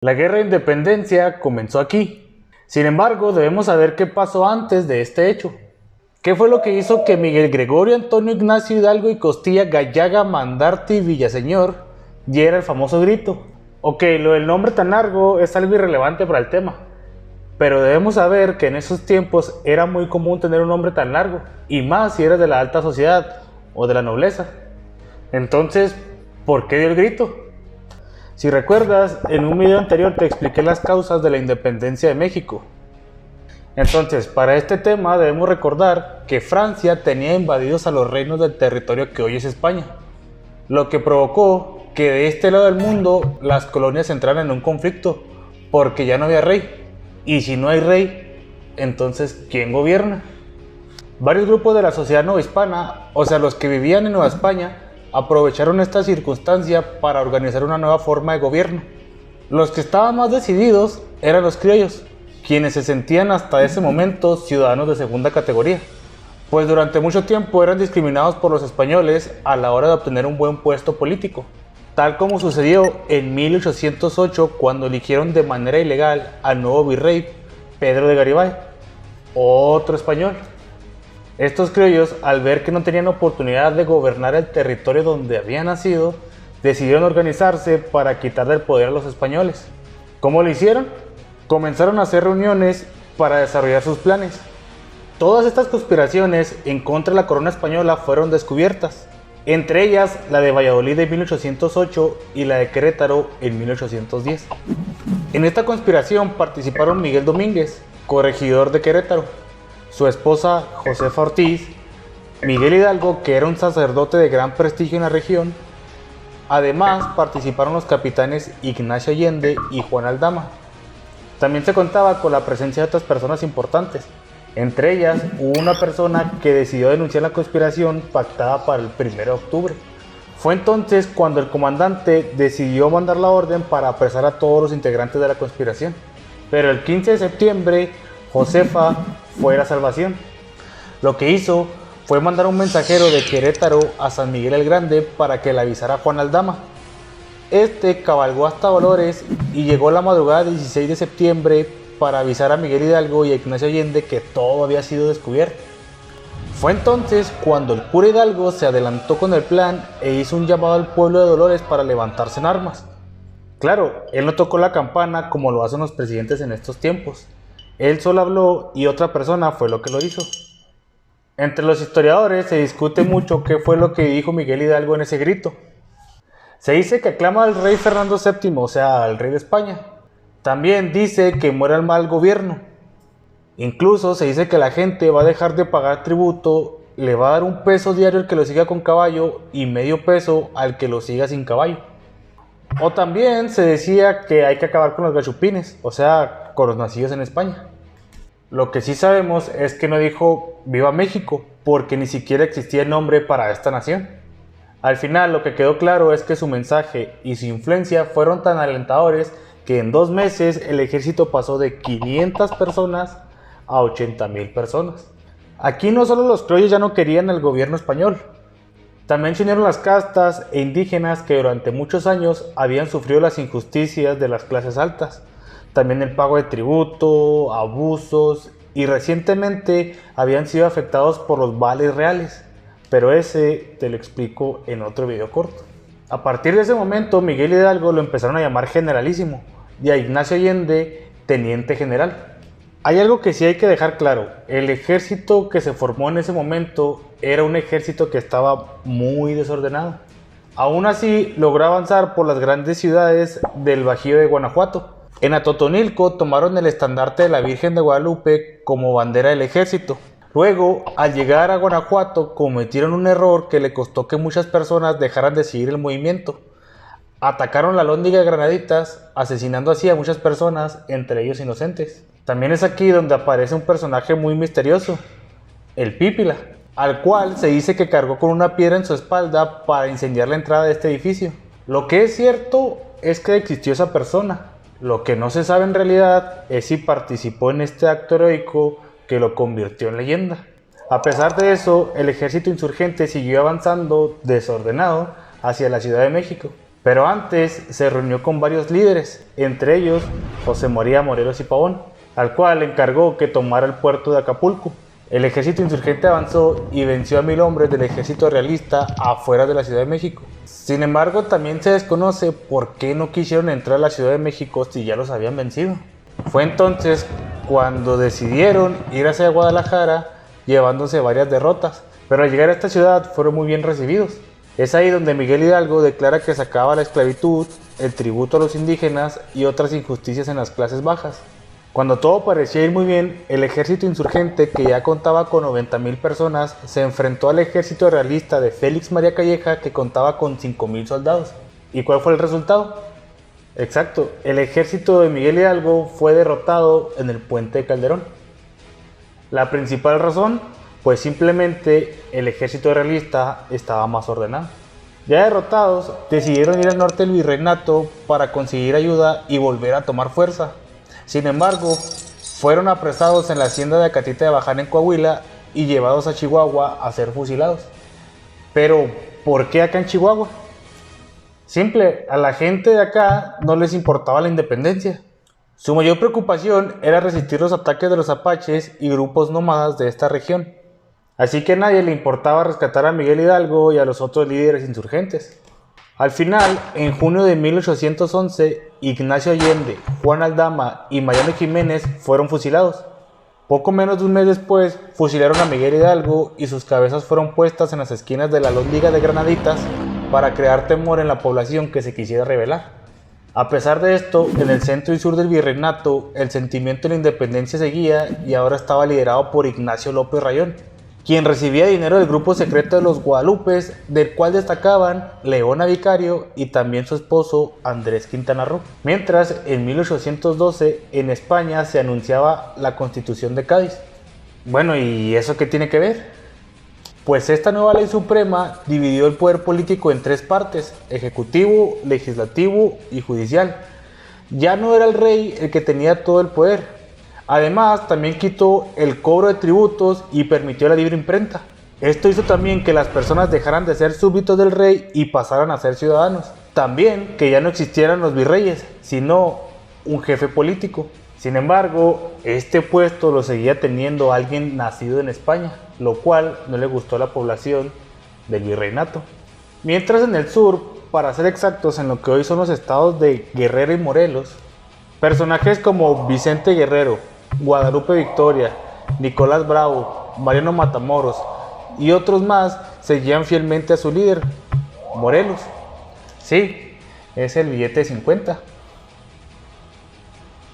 La guerra de independencia comenzó aquí. Sin embargo, debemos saber qué pasó antes de este hecho. ¿Qué fue lo que hizo que Miguel Gregorio Antonio Ignacio Hidalgo y Costilla Gallaga Mandarte y Villaseñor diera el famoso grito? Ok, lo del nombre tan largo es algo irrelevante para el tema, pero debemos saber que en esos tiempos era muy común tener un nombre tan largo, y más si eras de la alta sociedad o de la nobleza. Entonces, ¿por qué dio el grito? Si recuerdas, en un video anterior te expliqué las causas de la independencia de México. Entonces, para este tema debemos recordar que Francia tenía invadidos a los reinos del territorio que hoy es España, lo que provocó que de este lado del mundo las colonias entraran en un conflicto, porque ya no había rey. Y si no hay rey, entonces ¿quién gobierna? Varios grupos de la sociedad novohispana, o sea los que vivían en Nueva España, aprovecharon esta circunstancia para organizar una nueva forma de gobierno. Los que estaban más decididos eran los criollos, quienes se sentían hasta ese momento ciudadanos de segunda categoría, pues durante mucho tiempo eran discriminados por los españoles a la hora de obtener un buen puesto político, tal como sucedió en 1808 cuando eligieron de manera ilegal al nuevo virrey Pedro de Garibay, otro español. Estos criollos, al ver que no tenían oportunidad de gobernar el territorio donde habían nacido, decidieron organizarse para quitarle el poder a los españoles. ¿Cómo lo hicieron? Comenzaron a hacer reuniones para desarrollar sus planes. Todas estas conspiraciones en contra de la corona española fueron descubiertas, entre ellas la de Valladolid en 1808 y la de Querétaro en 1810. En esta conspiración participaron Miguel Domínguez, corregidor de Querétaro, su esposa Josefa Ortiz, Miguel Hidalgo, que era un sacerdote de gran prestigio en la región. Además participaron los capitanes Ignacio Allende y Juan Aldama. También se contaba con la presencia de otras personas importantes. Entre ellas hubo una persona que decidió denunciar la conspiración pactada para el 1 de octubre. Fue entonces cuando el comandante decidió mandar la orden para apresar a todos los integrantes de la conspiración. Pero el 15 de septiembre, Josefa fue la salvación. Lo que hizo fue mandar un mensajero de Querétaro a San Miguel el Grande para que le avisara a Juan Aldama. Este cabalgó hasta Dolores y llegó la madrugada del 16 de septiembre para avisar a Miguel Hidalgo y a Ignacio Allende que todo había sido descubierto. Fue entonces cuando el cura Hidalgo se adelantó con el plan e hizo un llamado al pueblo de Dolores para levantarse en armas. Claro, él no tocó la campana como lo hacen los presidentes en estos tiempos. Él solo habló y otra persona fue lo que lo hizo. Entre los historiadores se discute mucho qué fue lo que dijo Miguel Hidalgo en ese grito. Se dice que aclama al rey Fernando VII, o sea, al rey de España. También dice que muera el mal gobierno. Incluso se dice que la gente va a dejar de pagar tributo, le va a dar un peso diario al que lo siga con caballo y medio peso al que lo siga sin caballo. O también se decía que hay que acabar con los gachupines, o sea, con los nacidos en España. Lo que sí sabemos es que no dijo Viva México, porque ni siquiera existía el nombre para esta nación. Al final lo que quedó claro es que su mensaje y su influencia fueron tan alentadores que en 2 meses el ejército pasó de 500 personas a 80,000 personas. Aquí no solo los criollos ya no querían el gobierno español, también se unieron las castas e indígenas que durante muchos años habían sufrido las injusticias de las clases altas, también el pago de tributo, abusos y recientemente habían sido afectados por los vales reales, pero ese te lo explico en otro video corto. A partir de ese momento Miguel Hidalgo lo empezaron a llamar generalísimo y a Ignacio Allende teniente general. Hay algo que sí hay que dejar claro, el ejército que se formó en ese momento era un ejército que estaba muy desordenado. Aún así logró avanzar por las grandes ciudades del Bajío de Guanajuato. En Atotonilco tomaron el estandarte de la Virgen de Guadalupe como bandera del ejército. Luego, al llegar a Guanajuato, cometieron un error que le costó que muchas personas dejaran de seguir el movimiento. Atacaron la Alhóndiga de Granaditas, asesinando así a muchas personas, entre ellos inocentes. También es aquí donde aparece un personaje muy misterioso, el Pípila, al cual se dice que cargó con una piedra en su espalda para incendiar la entrada de este edificio. Lo que es cierto es que existió esa persona. Lo que no se sabe en realidad es si participó en este acto heroico que lo convirtió en leyenda. A pesar de eso, el ejército insurgente siguió avanzando desordenado hacia la Ciudad de México. Pero antes se reunió con varios líderes, entre ellos José María Morelos y Pavón, al cual le encargó que tomara el puerto de Acapulco. El ejército insurgente avanzó y venció a 1000 hombres del ejército realista afuera de la Ciudad de México. Sin embargo, también se desconoce por qué no quisieron entrar a la Ciudad de México si ya los habían vencido. Fue entonces cuando decidieron ir hacia Guadalajara llevándose varias derrotas, pero al llegar a esta ciudad fueron muy bien recibidos. Es ahí donde Miguel Hidalgo declara que se acaba la esclavitud, el tributo a los indígenas y otras injusticias en las clases bajas. Cuando todo parecía ir muy bien, el ejército insurgente, que ya contaba con 90,000 personas, se enfrentó al ejército realista de Félix María Calleja, que contaba con 5,000 soldados. ¿Y cuál fue el resultado? Exacto, el ejército de Miguel Hidalgo fue derrotado en el puente de Calderón. La principal razón, pues simplemente el ejército realista estaba más ordenado. Ya derrotados, decidieron ir al norte del virreinato para conseguir ayuda y volver a tomar fuerza. Sin embargo, fueron apresados en la hacienda de Acatita de Baján en Coahuila y llevados a Chihuahua a ser fusilados. Pero, ¿por qué acá en Chihuahua? Simple, a la gente de acá no les importaba la independencia. Su mayor preocupación era resistir los ataques de los apaches y grupos nómadas de esta región. Así que a nadie le importaba rescatar a Miguel Hidalgo y a los otros líderes insurgentes. Al final, en junio de 1811, Ignacio Allende, Juan Aldama y Mariano Jiménez fueron fusilados. Poco menos de un mes después, fusilaron a Miguel Hidalgo y sus cabezas fueron puestas en las esquinas de la Lóndiga de Granaditas para crear temor en la población que se quisiera rebelar. A pesar de esto, en el centro y sur del virreinato, el sentimiento de la independencia seguía y ahora estaba liderado por Ignacio López Rayón, quien recibía dinero del grupo secreto de los Guadalupes, del cual destacaban Leona Vicario y también su esposo Andrés Quintana Roo. Mientras, en 1812, en España se anunciaba la Constitución de Cádiz. Bueno, ¿y eso qué tiene que ver? Pues esta nueva ley suprema dividió el poder político en 3 partes: ejecutivo, legislativo y judicial. Ya no era el rey el que tenía todo el poder. Además, también quitó el cobro de tributos y permitió la libre imprenta. Esto hizo también que las personas dejaran de ser súbditos del rey y pasaran a ser ciudadanos. También que ya no existieran los virreyes, sino un jefe político. Sin embargo, este puesto lo seguía teniendo alguien nacido en España, lo cual no le gustó a la población del virreinato. Mientras en el sur, para ser exactos, en lo que hoy son los estados de Guerrero y Morelos, personajes como Vicente Guerrero, Guadalupe Victoria, Nicolás Bravo, Mariano Matamoros y otros más seguían fielmente a su líder, Morelos. Sí, es el billete de 50.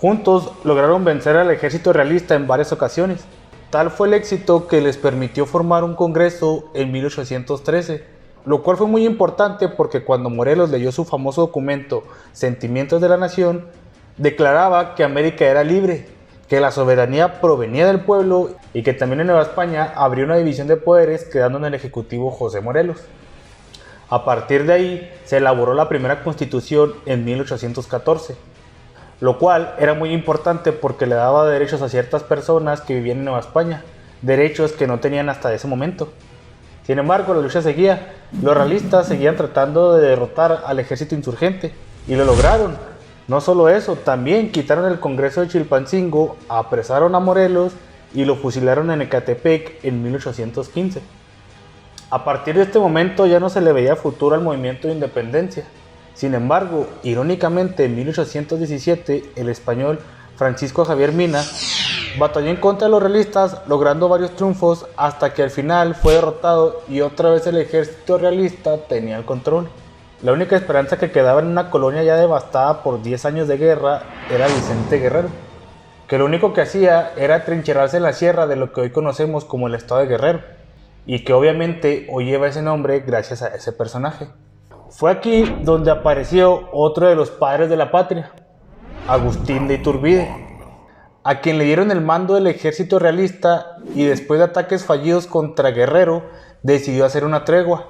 Juntos lograron vencer al ejército realista en varias ocasiones. Tal fue el éxito que les permitió formar un congreso en 1813, lo cual fue muy importante porque cuando Morelos leyó su famoso documento Sentimientos de la Nación, declaraba que América era libre, que la soberanía provenía del pueblo y que también en Nueva España habría una división de poderes, quedando en el ejecutivo José Morelos. A partir de ahí se elaboró la primera constitución en 1814, lo cual era muy importante porque le daba derechos a ciertas personas que vivían en Nueva España, derechos que no tenían hasta ese momento. Sin embargo, la lucha seguía. Los realistas seguían tratando de derrotar al ejército insurgente y lo lograron. No solo eso, también quitaron el Congreso de Chilpancingo, apresaron a Morelos y lo fusilaron en Ecatepec en 1815. A partir de este momento ya no se le veía futuro al movimiento de independencia. Sin embargo, irónicamente, en 1817, el español Francisco Javier Mina batalló en contra de los realistas, logrando varios triunfos hasta que al final fue derrotado y otra vez el ejército realista tenía el control. La única esperanza que quedaba en una colonia ya devastada por 10 años de guerra era Vicente Guerrero, que lo único que hacía era trincherarse en la sierra de lo que hoy conocemos como el estado de Guerrero, y que obviamente hoy lleva ese nombre gracias a ese personaje. Fue aquí donde apareció otro de los padres de la patria, Agustín de Iturbide, a quien le dieron el mando del ejército realista y después de ataques fallidos contra Guerrero decidió hacer una tregua,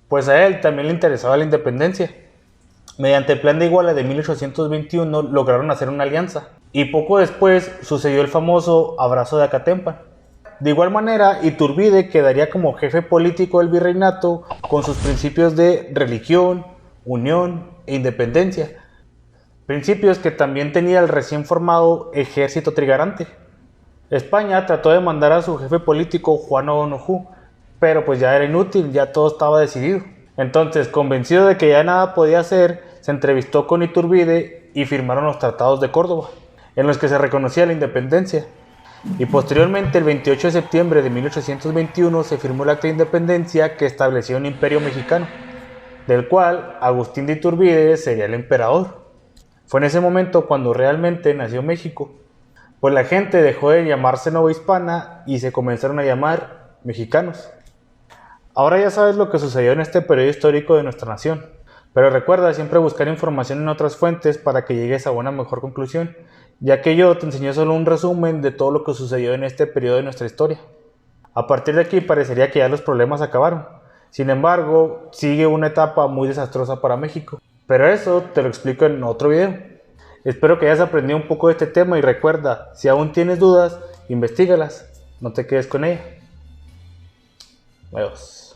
pues a él también le interesaba la independencia. Mediante el Plan de Iguala de 1821 lograron hacer una alianza y poco después sucedió el famoso Abrazo de Acatempan. De igual manera, Iturbide quedaría como jefe político del virreinato con sus principios de religión, unión e independencia, principios que también tenía el recién formado ejército trigarante. España trató de mandar a su jefe político Juan O'Donoghue, pero pues ya era inútil, ya todo estaba decidido. Entonces, convencido de que ya nada podía hacer, se entrevistó con Iturbide y firmaron los tratados de Córdoba, en los que se reconocía la independencia. Y posteriormente, el 28 de septiembre de 1821, se firmó el Acta de Independencia que establecía un imperio mexicano, del cual Agustín de Iturbide sería el emperador. Fue en ese momento cuando realmente nació México, pues la gente dejó de llamarse Nueva Hispana y se comenzaron a llamar mexicanos. Ahora ya sabes lo que sucedió en este periodo histórico de nuestra nación, pero recuerda siempre buscar información en otras fuentes para que llegues a una mejor conclusión, ya que yo te enseñé solo un resumen de todo lo que sucedió en este periodo de nuestra historia. A partir de aquí parecería que ya los problemas acabaron. Sin embargo, sigue una etapa muy desastrosa para México, pero eso te lo explico en otro video. Espero que hayas aprendido un poco de este tema y recuerda, si aún tienes dudas, investígalas, no te quedes con ella. Adiós.